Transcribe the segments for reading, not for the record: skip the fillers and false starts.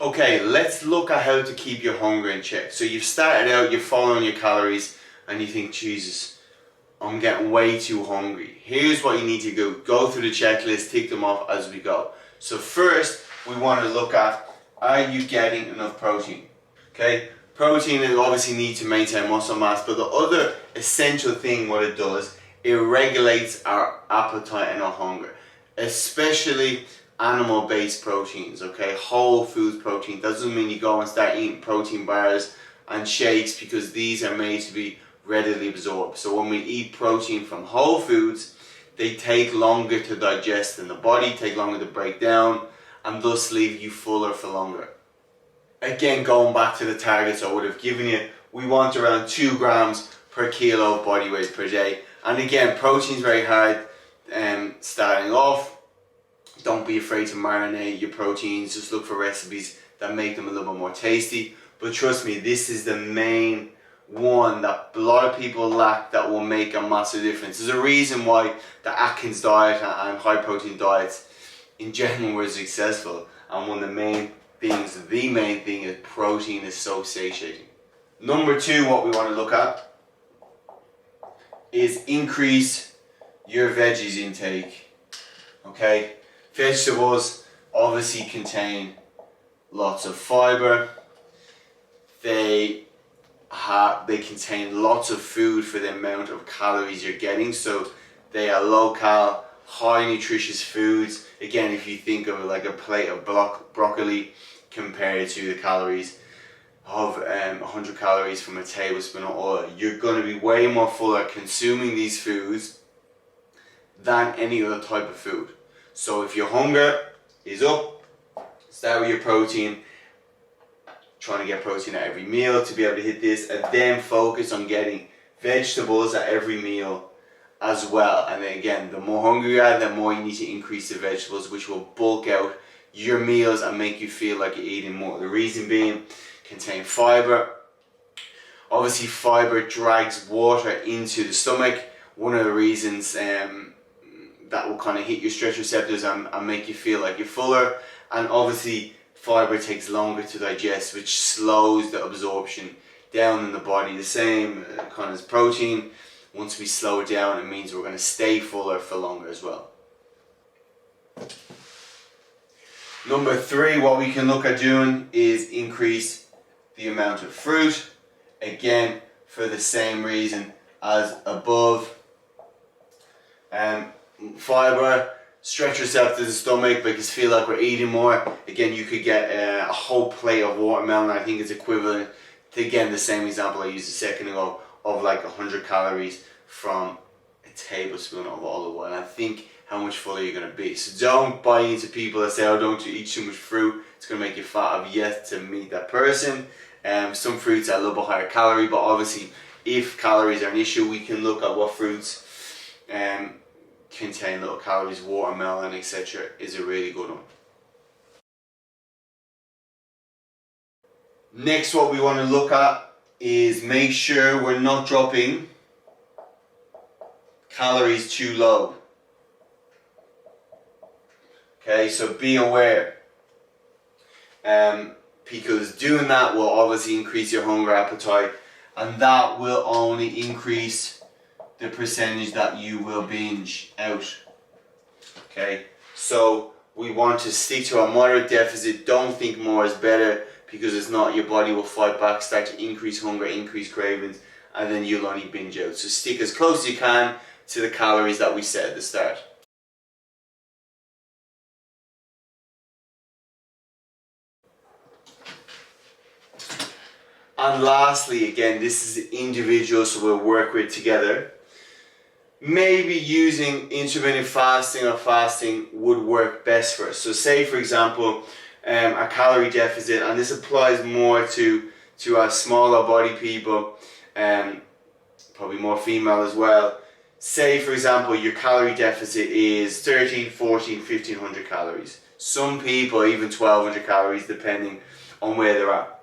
Okay, let's look at how to keep your hunger in check. So you've started out, you're following your calories, and you think, Jesus, I'm getting way too hungry. Here's what you need to do. Go through the checklist, tick them off as we go. So first, we want to look at, are you getting enough protein? Okay, protein will obviously need to maintain muscle mass, but the other essential thing what it does, it regulates our appetite and our hunger, especially animal-based proteins, okay? Whole foods protein. Doesn't mean you go and start eating protein bars and shakes, because these are made to be readily absorbed. So when we eat protein from whole foods, they take longer to digest in the body, take longer to break down, and thus leave you fuller for longer. Again, going back to the targets I would have given you, we want around 2 grams per kilo of body weight per day. And again, protein's very hard starting off. Don't be afraid to marinate your proteins. Just look for recipes that make them a little bit more tasty. But trust me, this is the main one that a lot of people lack that will make a massive difference. There's a reason why the Atkins diet and high protein diets in general were successful. And one of the main thing is protein is so satiating. Number 2, what we want to look at is increase your veggies intake. Okay? Vegetables obviously contain lots of fiber. They contain lots of food for the amount of calories you're getting, so they are low cal, high nutritious foods. Again, if you think of like a plate of broccoli compared to the calories of 100 calories from a tablespoon of oil, you're going to be way more fuller consuming these foods than any other type of food. So if your hunger is up, start with your protein, trying to get protein at every meal to be able to hit this, and then focus on getting vegetables at every meal as well. And then again, the more hungry you are, the more you need to increase the vegetables, which will bulk out your meals and make you feel like you're eating more. The reason being, contain fiber. Obviously fiber drags water into the stomach. One of the reasons that will kind of hit your stretch receptors and make you feel like you're fuller. And obviously fiber takes longer to digest, which slows the absorption down in the body. The same kind of as protein. Once we slow it down, it means we're going to stay fuller for longer as well. Number 3, what we can look at doing is increase the amount of fruit. Again, for the same reason as above. Fiber, stretch receptors in the stomach, make us feel like we're eating more. Again, you could get a whole plate of watermelon. I think it's equivalent to, again, the same example I used a second ago, of like 100 calories from a tablespoon of olive oil. And I think how much fuller you're going to be. So don't buy into people that say, oh, don't eat too much fruit, it's going to make you fat. I've yet to meet that person. Some fruits are a little bit higher calorie, but obviously if calories are an issue, we can look at what fruits contain little calories. Watermelon, etc. is a really good one. Next, what we want to look at is make sure we're not dropping calories too low. Okay, so be aware. Because doing that will obviously increase your hunger appetite, and that will only increase the percentage that you will binge out. Okay, so we want to stick to a moderate deficit. Don't think more is better, because it's not. Your body will fight back, start to increase hunger, increase cravings, and then you'll only binge out. So stick as close as you can to the calories that we set at the start. And lastly, again, this is individual, so we'll work with together. Maybe using intermittent fasting or fasting would work best for us. So say, for example, a calorie deficit, and this applies more to our smaller body people, probably more female as well. Say, for example, your calorie deficit is 13, 14, 1500 calories. Some people even 1200 calories, depending on where they're at.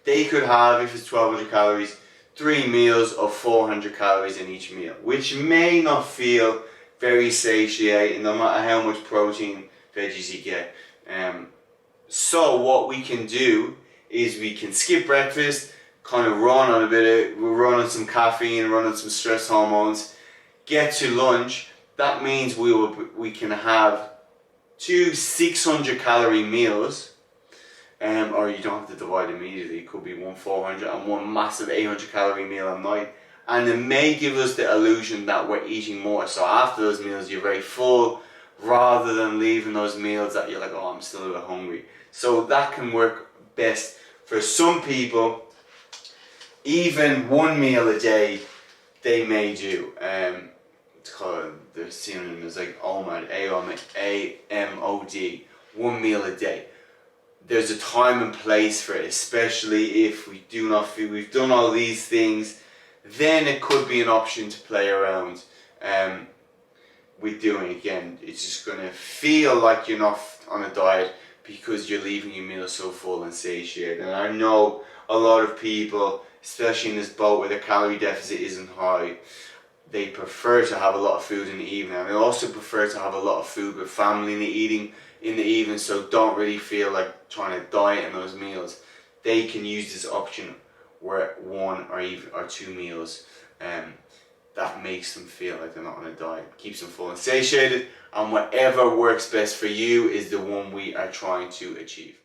They could have, if it's 1200 calories, 3 meals of 400 calories in each meal, which may not feel very satiating no matter how much protein, veggies you get. So what we can do is we can skip breakfast, kind of run on some caffeine, run on some stress hormones, get to lunch. That means we can have 2 600 calorie meals, or you don't have to divide immediately. It could be one 400 and one massive 800 calorie meal at night, and it may give us the illusion that we're eating more. So after those meals, you're very full, rather than leaving those meals that you're like, oh, I'm still a bit hungry. So that can work best for some people. Even one meal a day, they may do. It's called, the synonym is like OMAD, AMOD, 1 meal a day. There's a time and place for it, especially if we do not feel we've done all these things. Then it could be an option to play around with doing. Again, it's just going to feel like you're not on a diet because you're leaving your meal so full and satiated. And I know a lot of people, especially in this boat where their calorie deficit isn't high, they prefer to have a lot of food in the evening, and they also prefer to have a lot of food with family in the evening, so don't really feel like trying to diet in those meals. They can use this option where 1 or 2 meals that makes them feel like they're not on a diet, keeps them full and satiated, and whatever works best for you is the one we are trying to achieve.